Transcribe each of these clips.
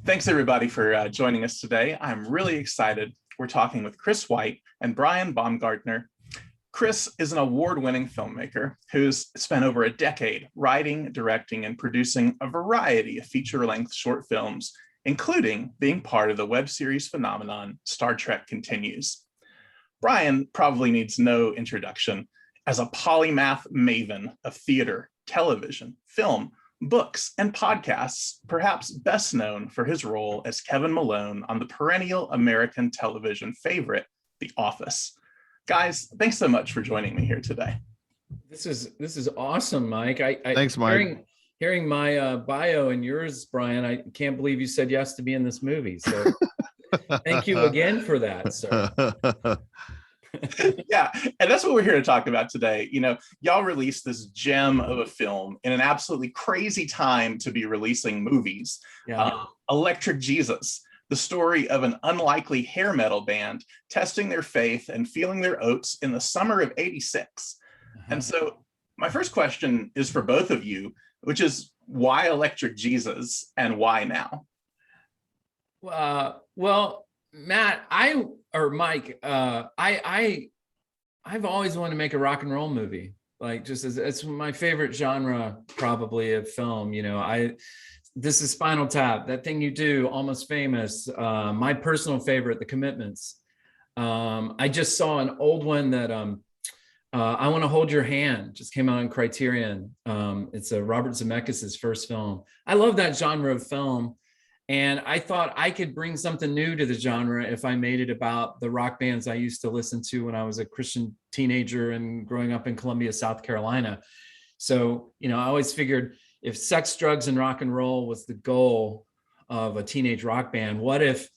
Thanks everybody for joining us today. I'm really excited. We're talking with Chris White and Brian Baumgartner. Chris is an award-winning filmmaker who's spent over a decade writing, directing, and producing a variety of feature-length short films, including being part of the web series phenomenon Star Trek Continues. Brian probably needs no introduction as a polymath maven of theater, television, film, books, and podcasts, perhaps best known for his role as Kevin Malone on the perennial American television favorite, The Office. Guys, thanks so much for joining me here today. This is awesome, Mike. Thanks, Mike. Hearing my bio and yours, Brian, I can't believe you said yes to be in this movie. So thank you again for that, sir. Yeah, and that's what we're here to talk about today. You know, y'all released this gem of a film in an absolutely crazy time to be releasing movies. Yeah. Electric Jesus, the story of an unlikely hair metal band testing their faith and feeling their oats in the summer of '86. And so my first question is for both of you, which is why Electric Jesus and why now? Well, Matt, Mike, I've always wanted to make a rock and roll movie. Like, just as it's my favorite genre, probably, of film. You know, this is Spinal Tap, That Thing You Do, Almost Famous. My personal favorite, The Commitments. I just saw an old one that I Want to Hold Your Hand, just came out on Criterion. It's a Robert Zemeckis' first film. I love that genre of film. And I thought I could bring something new to the genre if I made it about the rock bands I used to listen to when I was a Christian teenager and growing up in Columbia, South Carolina. So, you know, I always figured if sex, drugs, and rock and roll was the goal of a teenage rock band, what if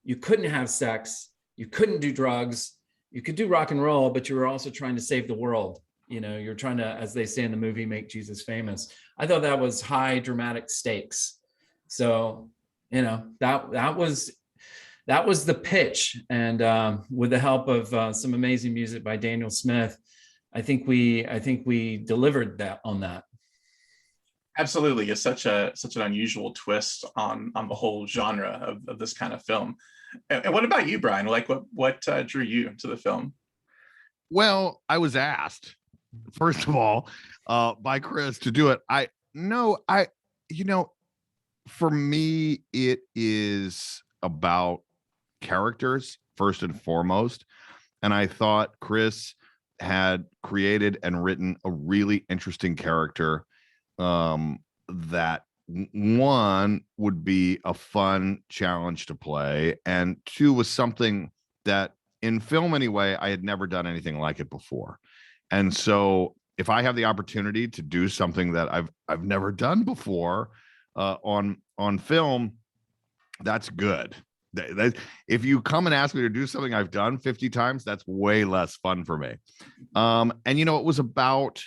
you couldn't have sex, you couldn't do drugs, you could do rock and roll, but you were also trying to save the world? You know, you're trying to, as they say in the movie, make Jesus famous. I thought that was high dramatic stakes. So, you know, that was the pitch, and with the help of some amazing music by Daniel Smith, I think we delivered that on that. Absolutely, it's such an unusual twist on the whole genre of this kind of film. And what about you, Brian? Like, what drew you to the film? Well, I was asked, first of all, by Chris to do it. For me, it is about characters first and foremost. And I thought Chris had created and written a really interesting character that, one, would be a fun challenge to play, and two, was something that in film anyway, I had never done anything like it before. And so if I have the opportunity to do something that I've never done before, on film, that's good. If you come and ask me to do something I've done 50 times, that's way less fun for me. And you know, it was about,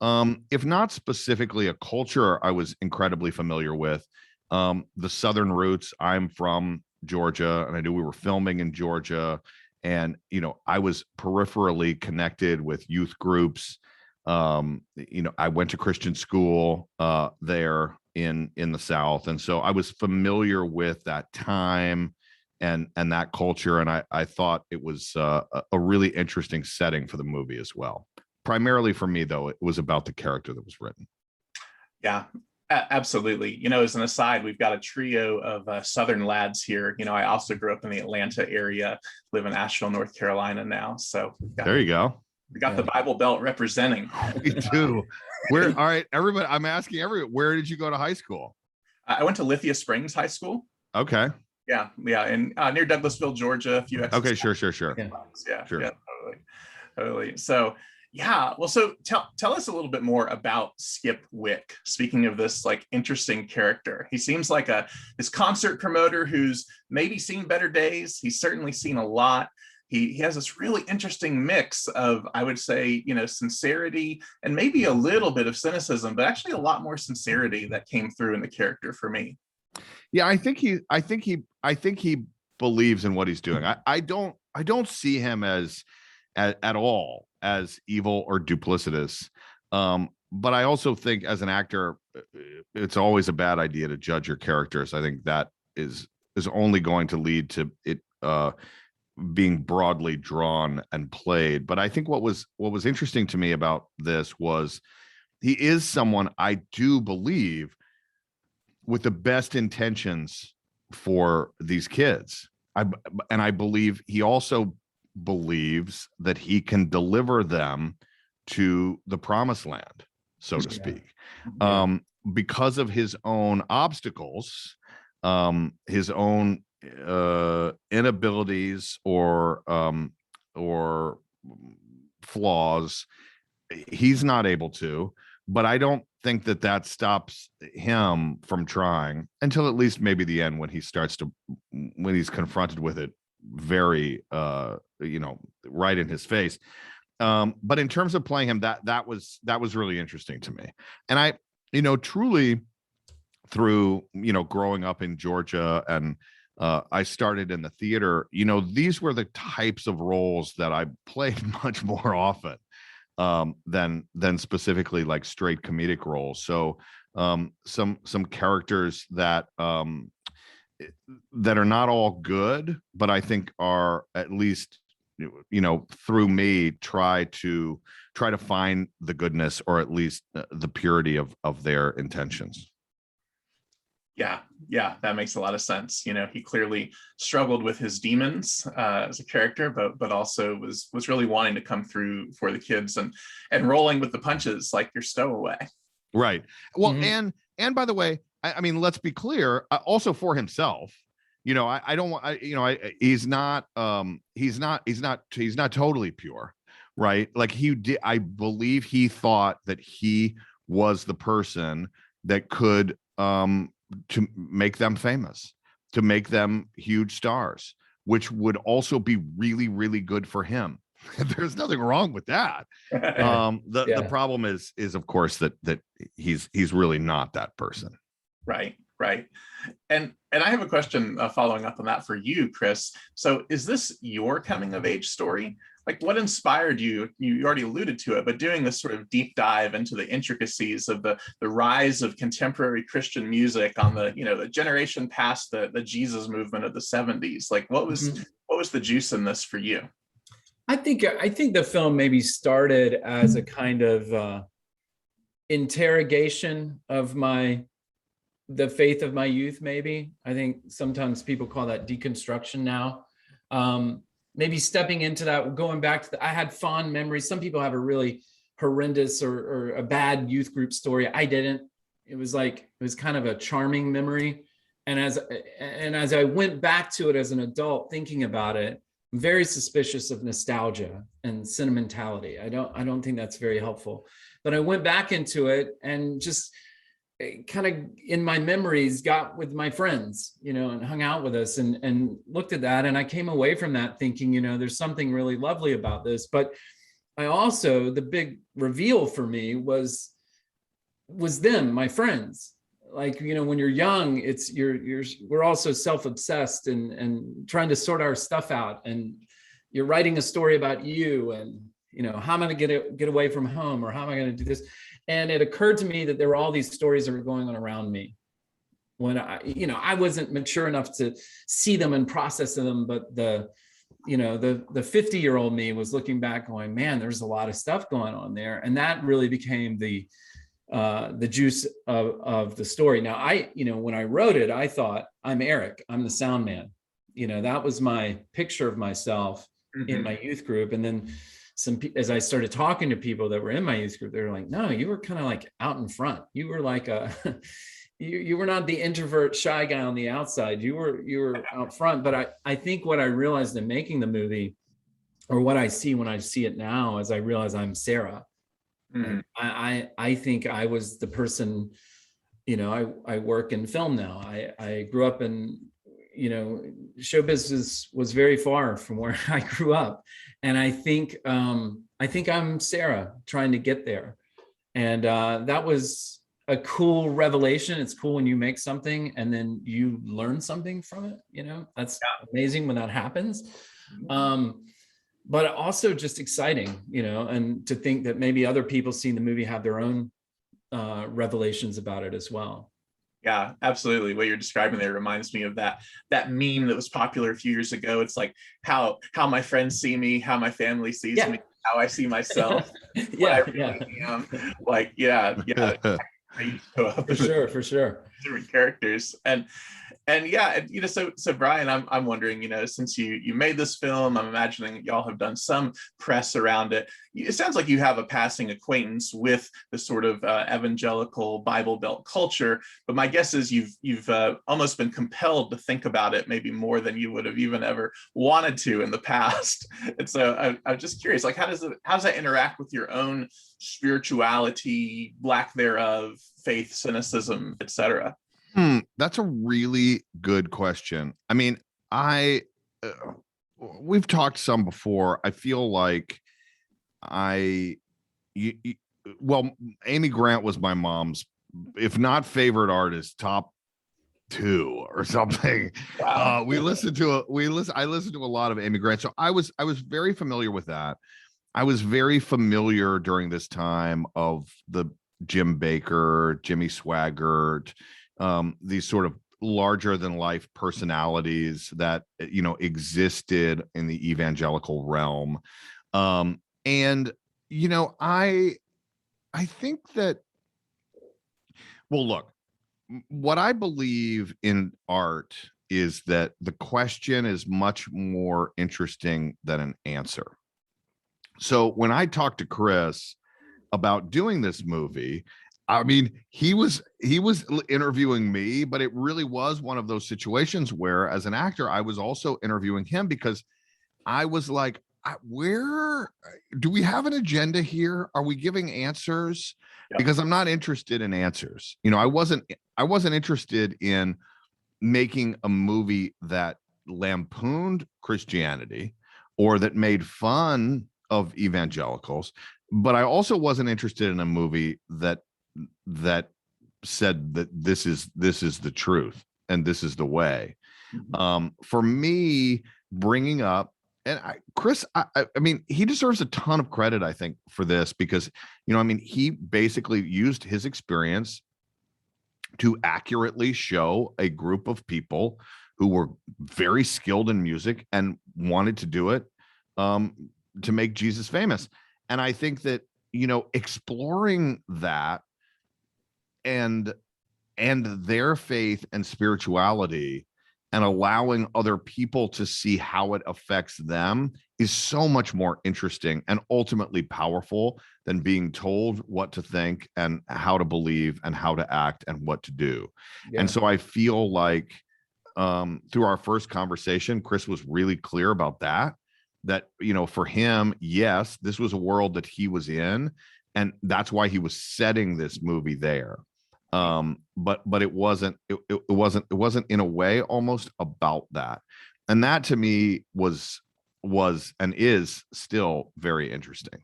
if not specifically a culture I was incredibly familiar with, the Southern roots. I'm from Georgia, and I knew we were filming in Georgia, and you know, I was peripherally connected with youth groups. You know, I went to Christian school there in the South, and so I was familiar with that time and that culture, and I thought it was a really interesting setting for the movie as well. Primarily for me, though, it was about the character that was written. Yeah, absolutely. You know, as an aside, we've got a trio of Southern lads here. You know, I also grew up in the Atlanta area, live in Asheville, North Carolina now. So there you go. We got the Bible Belt representing. We do. All right, everybody, I'm asking everyone, where did you go to high school? I went to Lithia Springs High School. Okay. Yeah, and near Douglasville, Georgia. A few. Okay, sure. Yeah, totally. So, yeah. Well, so tell us a little bit more about Skip Wick. Speaking of this, like, interesting character, he seems like this concert promoter who's maybe seen better days. He's certainly seen a lot. He has this really interesting mix of, I would say, you know, sincerity and maybe a little bit of cynicism, but actually a lot more sincerity that came through in the character for me. Yeah, I think he believes in what he's doing. I don't see him as at all as evil or duplicitous. But I also think as an actor, it's always a bad idea to judge your characters. I think that is only going to lead to it being broadly drawn and played. But I think what was interesting to me about this was he is someone I do believe with the best intentions for these kids. I believe he also believes that he can deliver them to the promised land, so to speak, because of his own obstacles, his own inabilities or flaws. He's not able to, but I don't think that stops him from trying until at least maybe the end, when he's confronted with it very right in his face. But in terms of playing him, that was really interesting to me. And I truly, through growing up in Georgia, and I started in the theater, these were the types of roles that I played much more often than specifically like straight comedic roles. So some characters that are not all good, but I think are at least through me try to find the goodness, or at least the purity of their intentions. Yeah, that makes a lot of sense. He clearly struggled with his demons as a character, but also was really wanting to come through for the kids and rolling with the punches like your stowaway. Right. Well, and by the way, I mean, let's be clear, also for himself. I don't want. He's not totally pure, right? Like he did. I believe he thought that he was the person that could to make them famous, to make them huge stars, which would also be really, really good for him. There's nothing wrong with that. The problem is of course that he's really not that person. Right. And I have a question following up on that for you, Chris. So is this your coming of age story? Like, what inspired you? You already alluded to it, but doing this sort of deep dive into the intricacies of the rise of contemporary Christian music on the generation past the Jesus movement of the 70s. Like, what was the juice in this for you? I think the film maybe started as a kind of interrogation of the faith of my youth. Maybe I think sometimes people call that deconstruction now. Maybe stepping into that, going back to I had fond memories. Some people have a really horrendous or a bad youth group story. I didn't. It was kind of a charming memory. And as I went back to it as an adult, thinking about it, I'm very suspicious of nostalgia and sentimentality. I don't think that's very helpful. But I went back into it and just kind of in my memories got with my friends, and hung out with us and looked at that. And I came away from that thinking, there's something really lovely about this. But I also, the big reveal for me was them, my friends. Like, when you're young, we're also self-obsessed and trying to sort our stuff out. And you're writing a story about you and, how am I going to get away from home, or how am I going to do this? And it occurred to me that there were all these stories that were going on around me when I wasn't mature enough to see them and process them. But the 50-year-old me was looking back going, man, there's a lot of stuff going on there. And that really became the juice of the story. Now, when I wrote it, I thought, I'm Eric, I'm the sound man. That was my picture of myself in my youth group. And then as I started talking to people that were in my youth group, they were like, no, you were kind of like out in front. You were like you were not the introvert, shy guy on the outside. You were out front. But I think what I realized in making the movie, or what I see when I see it now, is I realize I'm Sarah. I think I was the person, I work in film now. I grew up in, show business was very far from where I grew up. And I think I'm Sarah trying to get there. And that was a cool revelation. It's cool when you make something and then you learn something from it. That's amazing when that happens. But also just exciting, and to think that maybe other people seeing the movie have their own revelations about it as well. Yeah, absolutely. What you're describing there reminds me of that meme that was popular a few years ago. It's like how my friends see me, how my family sees Yeah. me, how I see myself, what I Yeah, yeah. really am. Like, yeah, yeah. I used to show up For as sure, for sure. different characters. And yeah, so Brian, I'm wondering, since you made this film, I'm imagining y'all have done some press around it. It sounds like you have a passing acquaintance with the sort of evangelical Bible Belt culture, but my guess is you've almost been compelled to think about it maybe more than you would have even ever wanted to in the past. And so I'm just curious, like, how does that interact with your own spirituality, lack thereof, faith, cynicism, etc.? That's a really good question. I mean, uh, we've talked some before. I feel like I, you, you- well, Amy Grant was my mom's, if not favorite artist, top two or something. Wow. I listened to a lot of Amy Grant. So I was very familiar with that. I was very familiar during this time of the Jim Baker, Jimmy Swaggart, these sort of larger than life personalities that existed in the evangelical realm. And I think that, well, look, what I believe in art is that the question is much more interesting than an answer. So when I talked to Chris about doing this movie, I mean, he was interviewing me, but it really was one of those situations where, as an actor, I was also interviewing him, because I was like, where do we have an agenda here? Are we giving answers? Yeah. Because I'm not interested in answers. I wasn't interested in making a movie that lampooned Christianity or that made fun of evangelicals, but I also wasn't interested in a movie that said that this is the truth and this is the way. For me, bringing up, and Chris, I mean, he deserves a ton of credit, I think, for this, because I mean, he basically used his experience to accurately show a group of people who were very skilled in music and wanted to do it to make Jesus famous. And I think that exploring that and their faith and spirituality and allowing other people to see how it affects them is so much more interesting and ultimately powerful than being told what to think and how to believe and how to act and what to do. Yeah. And so I feel like through our first conversation, Chris was really clear about that for him, yes, this was a world that he was in, and that's why he was setting this movie there. But it wasn't in a way almost about that. And that to me was and is still very interesting.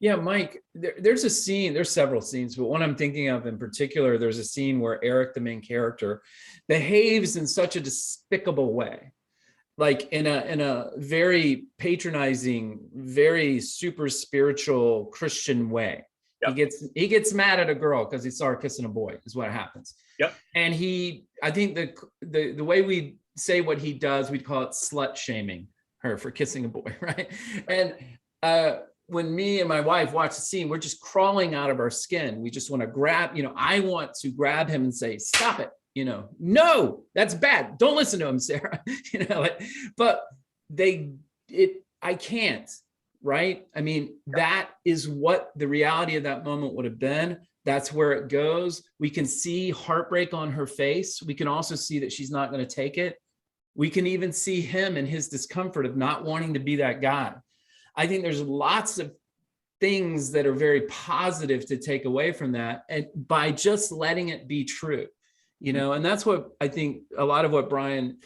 Yeah, Mike, there's a scene, there's several scenes, but one I'm thinking of in particular, there's a scene where Eric, the main character, behaves in such a despicable way, like in a very patronizing, very super spiritual Christian way. Yep. He gets mad at a girl because he saw her kissing a boy, is what happens. Yep. And I think the way we say what he does, we'd call it slut shaming her for kissing a boy, right? And when me and my wife watch the scene, we're just crawling out of our skin. We just want to grab, I want to grab him and say, stop it. No, that's bad. Don't listen to him, Sarah. But I can't. Right? I mean, that is what the reality of that moment would have been. That's where it goes. We can see heartbreak on her face. We can also see that she's not going to take it. We can even see him and his discomfort of not wanting to be that guy. I think there's lots of things that are very positive to take away from that, and by just letting it be true, and that's what I think a lot of what Brian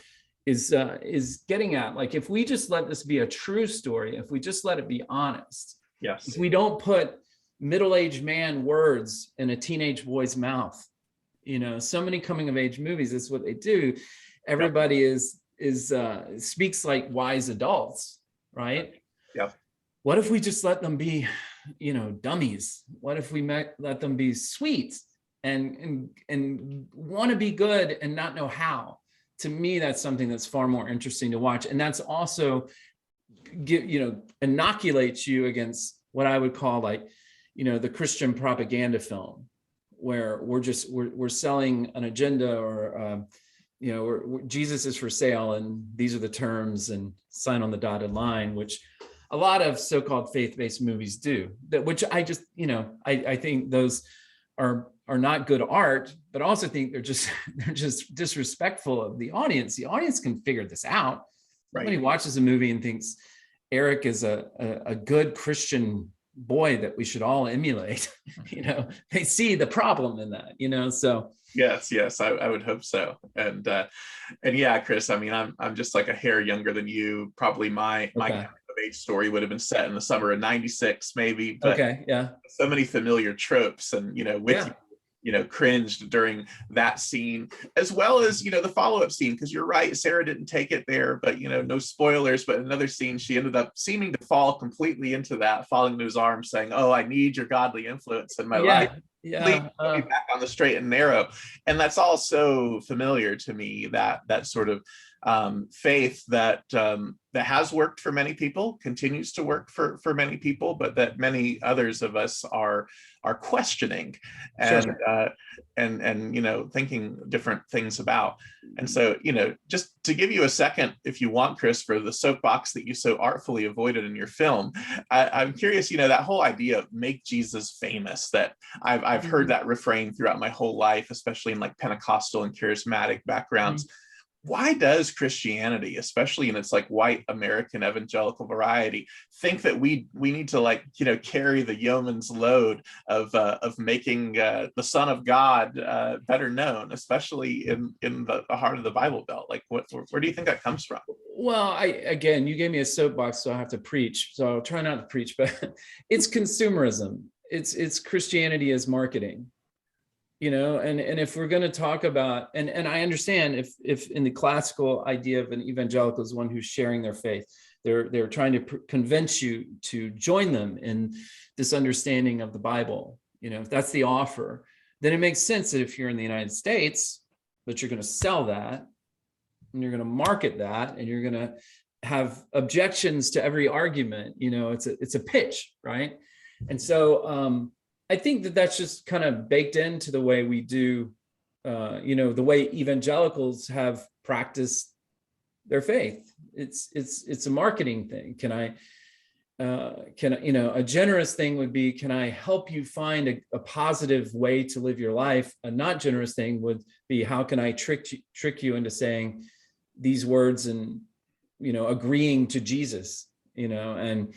is getting at. Like, if we just let this be a true story, if we just let it be honest, yes, if we don't put middle-aged man words in a teenage boy's mouth, so many coming of age movies, that's what they do. Everybody is speaks like wise adults, right? Yeah. What if we just let them be, dummies? What if we let them be sweet and want to be good and not know how. To me, that's something that's far more interesting to watch. And that's also inoculates you against what I would call like, the Christian propaganda film, where we're selling an agenda, or Jesus is for sale, and these are the terms, and sign on the dotted line, which a lot of so-called faith-based movies do. That, which I just, I think those are not good art, but also think they're just disrespectful of the audience. The audience can figure this out. Right. Nobody watches a movie and thinks Eric is a good Christian boy that we should all emulate. They see the problem in that, so. Yes, I would hope so. And yeah, Chris, I mean, I'm just like a hair younger than you. Probably my coming of age story would have been set in the summer of '96, maybe. But so many familiar tropes, and Wick, cringed during that scene, as well as the follow-up scene, because you're right, Sarah didn't take it there, but no spoilers, but another scene, she ended up seeming to fall completely into that, falling into his arms, saying, "Oh, I need your godly influence in my life. Please put me back on the straight and narrow." And that's all so familiar to me, that sort of faith that has worked for many people, continues to work for many people, but that many others of us are questioning and thinking different things about. And so just to give you a second, if you want, Chris, for the soapbox that you so artfully avoided in your film, I'm curious, that whole idea of make Jesus famous, that I've heard that refrain throughout my whole life, especially in like Pentecostal and charismatic backgrounds. Why does Christianity, especially in its like white American evangelical variety, think that we need to carry the yeoman's load of making the Son of God better known, especially in the heart of the Bible Belt? Like, where do you think that comes from? Well, again, you gave me a soapbox, so I have to preach. So I'll try not to preach, but it's consumerism. It's Christianity as marketing. And if we're going to talk about, and I understand if in the classical idea of an evangelical is one who's sharing their faith, they're trying to convince you to join them in this understanding of the Bible. If that's the offer, then it makes sense that if you're in the United States, that you're going to sell that, and you're going to market that, and you're going to have objections to every argument. It's a pitch, right? And so I think that that's just kind of baked into the way we do, the way evangelicals have practiced their faith. It's a marketing thing. A generous thing would be, can I help you find a positive way to live your life? A not generous thing would be, how can I trick you into saying these words and, agreeing to Jesus, and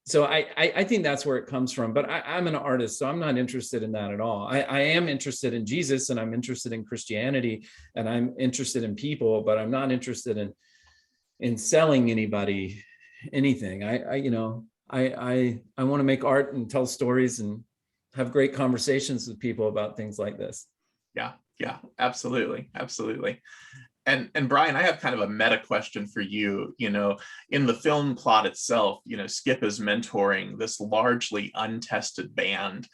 so I think that's where it comes from. But I'm an artist, so I'm not interested in that at all. I am interested in Jesus, and I'm interested in Christianity, and I'm interested in people, but I'm not interested in selling anybody anything. I want to make art and tell stories and have great conversations with people about things like this. Yeah, absolutely. And Brian, I have kind of a meta question for you. In the film plot itself, Skip is mentoring this largely untested band,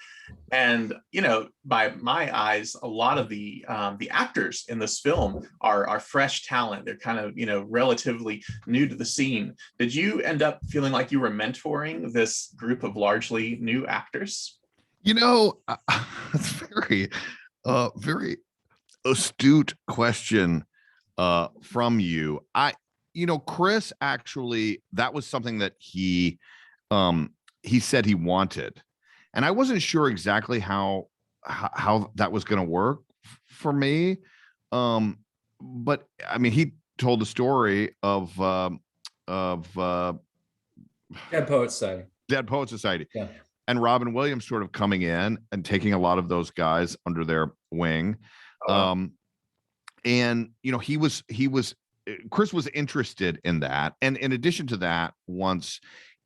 and by my eyes, a lot of the actors in this film are fresh talent. They're kind of relatively new to the scene. Did you end up feeling like you were mentoring this group of largely new actors? It's very astute question from you. Chris, actually, that was something that he said he wanted, and I wasn't sure exactly how that was going to work for me. But I mean, he told the story of Dead Poets Society. Yeah. And Robin Williams sort of coming in and taking a lot of those guys under their wing. And Chris was interested in that. And in addition to that, once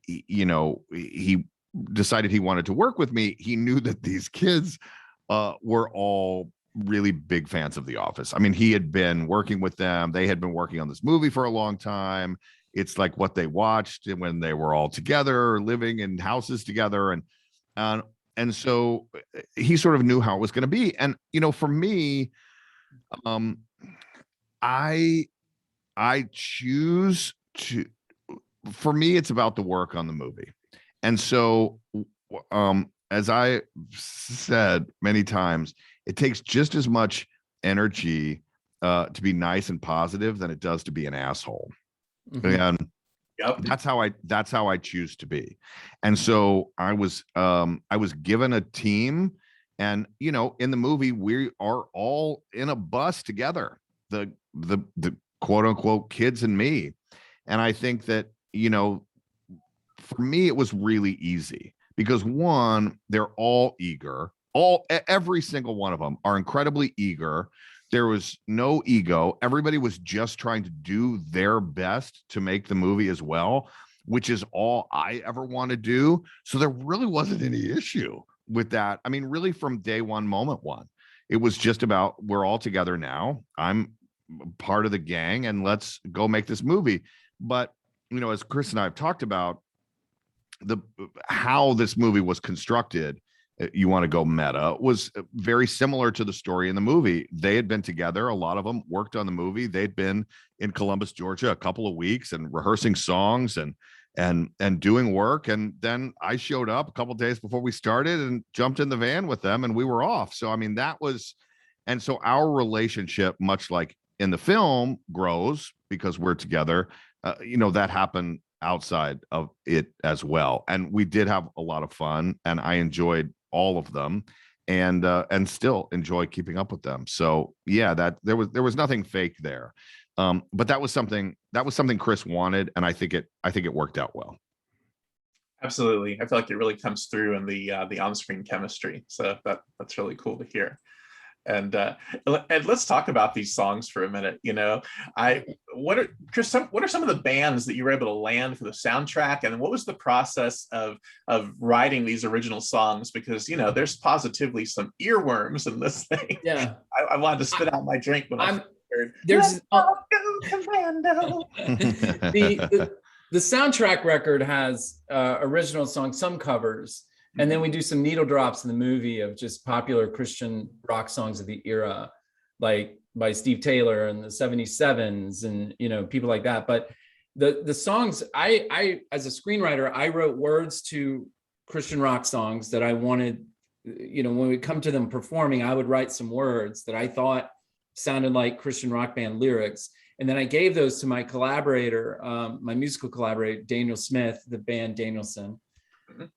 he decided he wanted to work with me, he knew that these kids were all really big fans of The Office. I mean, he had been working with them. They had been working on this movie for a long time. It's like what they watched when they were all together, living in houses together. And and so he sort of knew how it was going to be. And for me, I choose to. For me, it's about the work on the movie, and so as I said many times, it takes just as much energy to be nice and positive than it does to be an asshole. Mm-hmm. And yep. That's how I choose to be. And so I was given a team, and in the movie we are all in a bus together, the quote unquote kids and me. And I think that for me it was really easy because one, they're all eager. Every single one of them are incredibly eager. There was no ego. Everybody was just trying to do their best to make the movie as well, which is all I ever want to do. So there really wasn't any issue with that. I mean, really from day one, moment one, it was just about, we're all together now. I'm part of the gang and let's go make this movie. But, as Chris and I have talked about, how this movie was constructed, you want to go meta, was very similar to the story in the movie. They had been together. A lot of them worked on the movie. They'd been in Columbus, Georgia, a couple of weeks and rehearsing songs and doing work. And then I showed up a couple of days before we started and jumped in the van with them, and we were off. So, I mean, and so our relationship, much like in the film, grows because we're together. That happened outside of it as well. And we did have a lot of fun, and I enjoyed all of them, and still enjoy keeping up with them. So yeah, that there was nothing fake there. But that was something Chris wanted, and I think it worked out well. Absolutely. I feel like it really comes through in the on-screen chemistry. So that's really cool to hear. And let's talk about these songs for a minute. Chris, what are some of the bands that you were able to land for the soundtrack, and what was the process of writing these original songs? Because there's positively some earworms in this thing. Yeah, I wanted to spit out my drink when I heard. There's Commando. the soundtrack record has original songs, some covers. And then we do some needle drops in the movie of just popular Christian rock songs of the era, like by Steve Taylor and the 77s and, people like that. But the songs, I as a screenwriter, I wrote words to Christian rock songs that I wanted, when we come to them performing, I would write some words that I thought sounded like Christian rock band lyrics. And then I gave those to my collaborator, my musical collaborator, Daniel Smith, the band Danielson.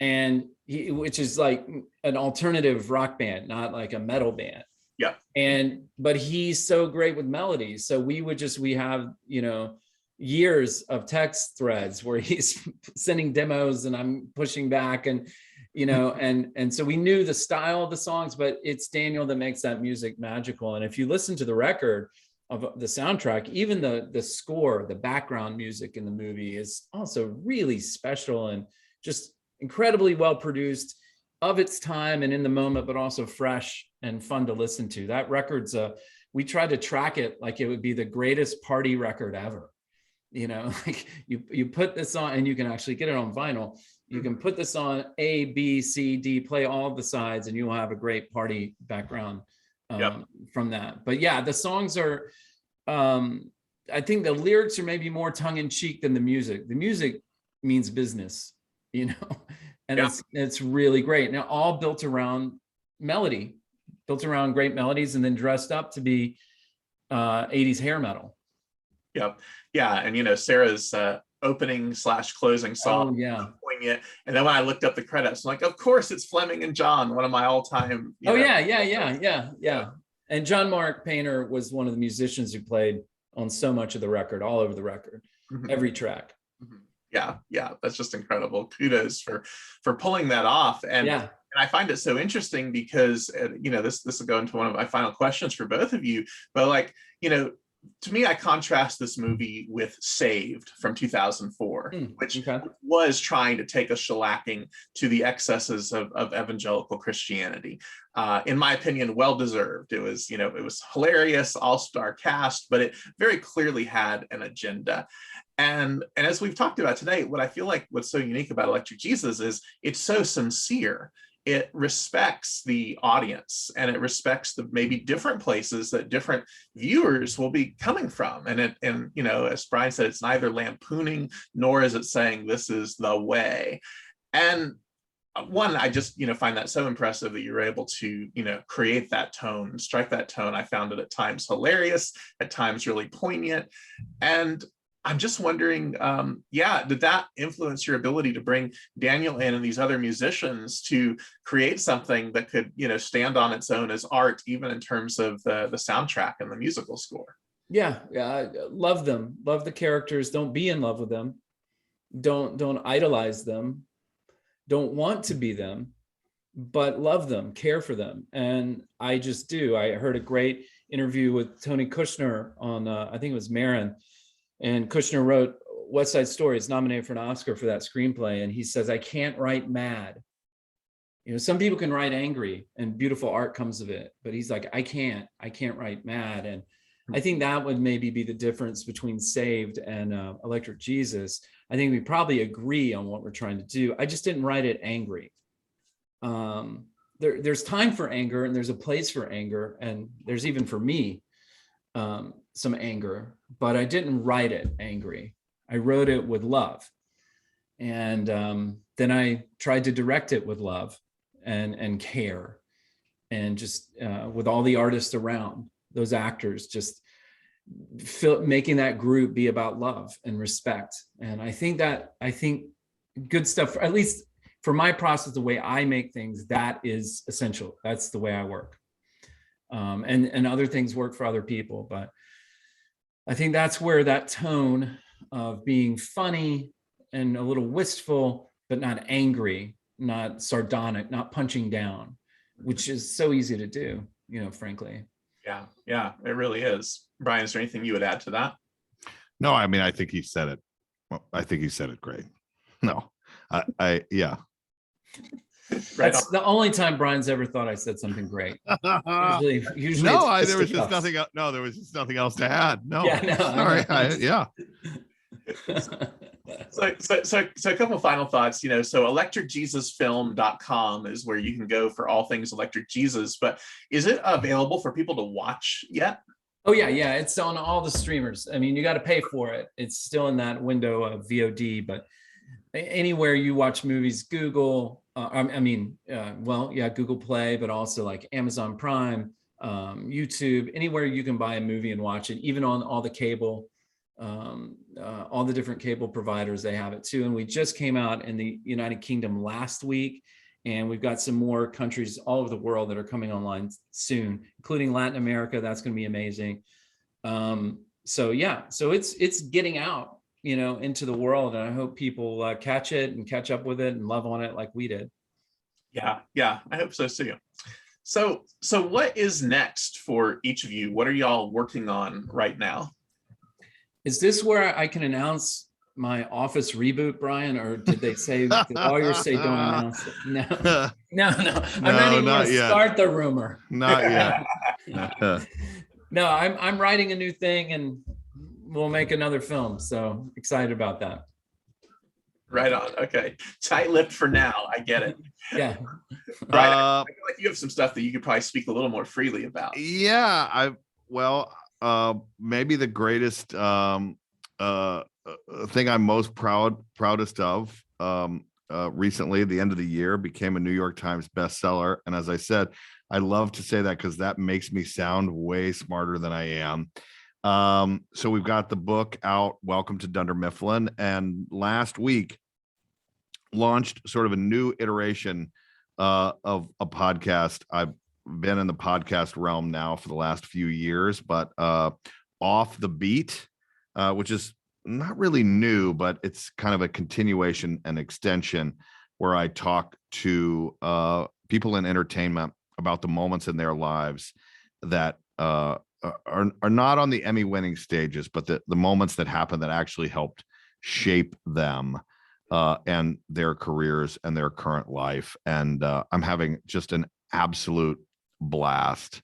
And which is like an alternative rock band, not like a metal band. Yeah. But he's so great with melodies. So we have, years of text threads where he's sending demos and I'm pushing back and, and so we knew the style of the songs, but it's Daniel that makes that music magical. And if you listen to the record of the soundtrack, even the score, the background music in the movie is also really special and just incredibly well produced, of its time and in the moment, but also fresh and fun to listen to. That record's we tried to track it like it would be the greatest party record ever. Like you put this on, and you can actually get it on vinyl. You can put this on A, B, C, D, play all the sides, and you will have a great party background from that. But yeah, the songs are, I think the lyrics are maybe more tongue in cheek than the music. The music means business. And it's really great. Now, all built around melody, built around great melodies, and then dressed up to be 80s hair metal. Yep. Yeah. And Sarah's opening / closing song. Oh, yeah. And then when I looked up the credits, I'm like, of course it's Fleming and John, one of my all-time. Yeah. And John Mark Painter was one of the musicians who played on so much of the record, all over the record, every track. Yeah, that's just incredible. Kudos for pulling that off. And I find it so interesting because this will go into one of my final questions for both of you. But to me, I contrast this movie with Saved from 2004, which was trying to take a shellacking to the excesses of evangelical Christianity. In my opinion, well-deserved. It was hilarious, all-star cast, but it very clearly had an agenda. And as we've talked about today, what I feel like what's so unique about Electric Jesus is it's so sincere. it respects the audience, and it respects the maybe different places that different viewers will be coming from. And you know, as Brian said, it's neither lampooning nor is it saying this is the way. And one, I just, you know, find that so impressive that you're able to, you know, create that tone, strike that tone. I found it at times hilarious, at times really poignant. And I'm just wondering, yeah, did that influence your ability to bring Daniel in and these other musicians to create something that could, you know, stand on its own as art, even in terms of the soundtrack and the musical score? Yeah, I love them. Love the characters. Don't be in love with them. Don't idolize them. Don't want to be them, but love them, care for them. And I just do. I heard a great interview with Tony Kushner on, I think it was Marin. And Kushner wrote West Side Story. It's nominated for an Oscar for that screenplay. And he says, I can't write mad. You know, some people can write angry and beautiful art comes of it. But he's like, I can't write mad. And I think that would maybe be the difference between Saved and Electric Jesus. I think we probably agree on what we're trying to do. I just didn't write it angry. There's time for anger and there's a place for anger. And there's even for me, some anger, but I didn't write it angry. I wrote it with love. And then I tried to direct it with love and care, and just with all the artists around, those actors, just making that group be about love and respect. And I think good stuff, at least for my process, the way I make things, that is essential. That's the way I work. And other things work for other people, but I think that's where that tone of being funny and a little wistful, but not angry, not sardonic, not punching down, which is so easy to do, you know, frankly. Yeah, it really is. Brian, is there anything you would add to that? No, I mean, I think he said it. Well, I think he said it great. No, yeah. Right. That's the only time Brian's ever thought I said something great. Usually no, there was just nothing. No, there was just nothing else to add. No, yeah, no, sorry. Yeah. So a couple of final thoughts, you know, so electricjesusfilm.com is where you can go for all things Electric Jesus, but is it available for people to watch yet? Oh yeah, it's on all the streamers. I mean, you got to pay for it. It's still in that window of VOD, but anywhere you watch movies, Google, Google Play, but also like Amazon Prime, YouTube, anywhere you can buy a movie and watch it, even on all the cable, all the different cable providers, they have it too. And we just came out in the United Kingdom last week, and we've got some more countries all over the world that are coming online soon, including Latin America. That's going to be amazing. So it's getting out, you know, into the world, and I hope people catch it and catch up with it and love on it like we did. Yeah, I hope so too. So what is next for each of you? What are y'all working on right now? Is this where I can announce my Office reboot, Brian, or did they say the lawyers say don't announce it? No. I'm not even going to start the rumor. Not yet. No, I'm writing a new thing, and we'll make another film. So excited about that. Right on. Okay. Tight-lipped for now. I get it. Yeah. Right. I feel like you have some stuff that you could probably speak a little more freely about. Yeah. Maybe the greatest thing I'm most proudest of recently, at the end of the year, became a New York Times bestseller. And as I said, I love to say that because that makes me sound way smarter than I am. So we've got the book out, Welcome to Dunder Mifflin, and last week launched sort of a new iteration of a podcast. I've been in the podcast realm now for the last few years, but Off the Beat, which is not really new, but it's kind of a continuation and extension where I talk to people in entertainment about the moments in their lives that are not on the Emmy winning stages, but the moments that happened that actually helped shape them and their careers and their current life. And I'm having just an absolute blast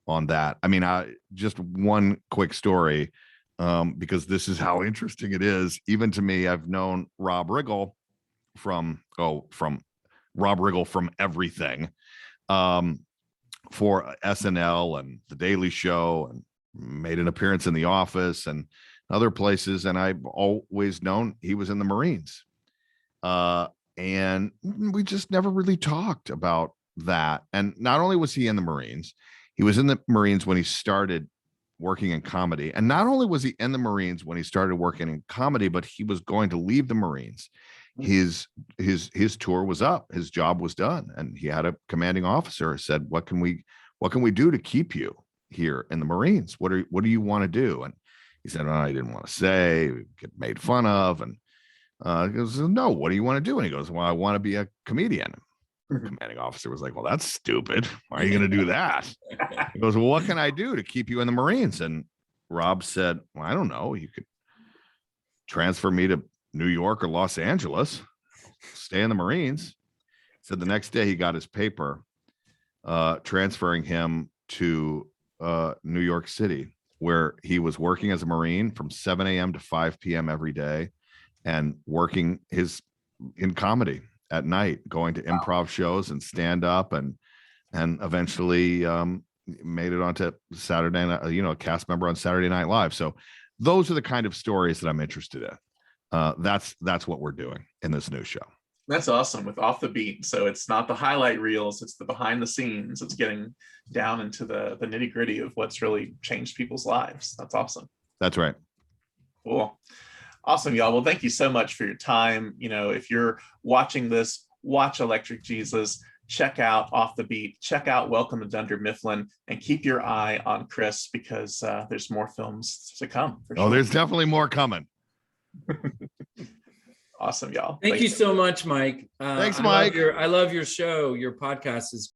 on that. I mean, just one quick story, because this is how interesting it is. Even to me, I've known Rob Riggle from Rob Riggle from everything, for SNL and The Daily Show, and made an appearance in The Office and other places. And I've always known he was in the Marines. And we just never really talked about that. And not only was he in the Marines, he was in the Marines when he started working in comedy. And not only was he in the Marines when he started working in comedy, but he was going to leave the Marines. His tour was up, his job was done, and he had a commanding officer said, what can we do to keep you here in the Marines? What do you want to do? And he said, oh, I didn't want to say, get made fun of. And he goes, no, what do you want to do? And he goes, well, I want to be a comedian. The commanding officer was like, well, that's stupid. Why are you going to do that? He goes, well, what can I do to keep you in the Marines? And Rob said, well, I don't know. You could transfer me to New York or Los Angeles, stay in the Marines. So the next day he got his paper transferring him to New York City, where he was working as a Marine from 7 a.m. to 5 p.m. every day, and working in comedy at night, going to improv shows and stand up, and eventually made it onto Saturday night, a cast member on Saturday Night Live. So those are the kind of stories that I'm interested in. That's what we're doing in this new show. That's awesome, with Off the Beat. So it's not the highlight reels, it's the behind the scenes. It's getting down into the nitty gritty of what's really changed people's lives. That's awesome. That's right. Cool. Awesome, y'all. Well, thank you so much for your time. If you're watching this, watch Electric Jesus, check out Off the Beat, check out Welcome to Dunder Mifflin, and keep your eye on Chris, because there's more films to come. Oh, there's definitely more coming. Awesome, y'all. Thank you so much, Mike. Thanks, Mike. I love your show. Your podcast is